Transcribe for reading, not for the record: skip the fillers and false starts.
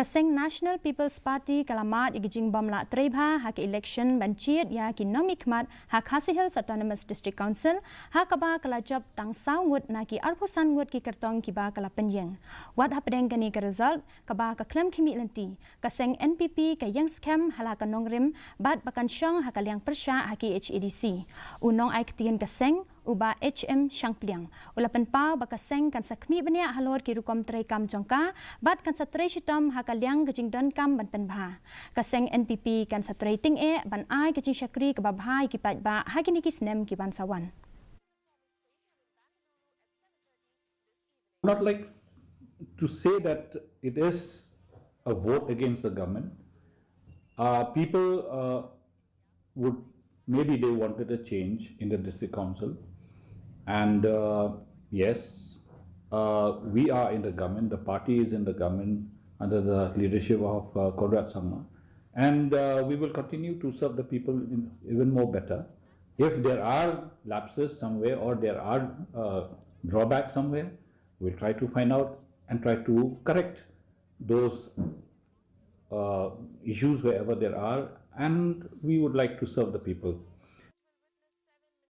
Seng National People's Party kalamat igijing bamla trebha hak election banciet ya kinomikmat hak KHASI Hills Autonomous District Council hakaba kalajab tang sawut na ki arpusan wut ki kertong Kiba kala penyeng. Wat hapedeng gani ke result kaba ka klem kimi lenti Seng NPP ka yang scam halaka nongrim bat bakan syong hakaliang persya haki HADC. Unong ay ketien Seng uba HM Shangpliang. Ulapan pau baka Seng kan sakmi bania Halor ki rukom tray kam Jongka bat kan satray shitam hakaliang gajing don kam ban penbha. Seng NPP kan satray ting ban ai gajing syakri ke babhai ki pat ba hagini ki snem ki ban sawan. Not like to say that it is a vote against the government. People would maybe they wanted a change in the district council. And yes, we are in the government, the party is in the government under the leadership of Khadc, and we will continue to serve the people even more better. If there are lapses somewhere or there are drawbacks somewhere, we'll try to find out and try to correct those issues wherever there are, and we would like to serve the people.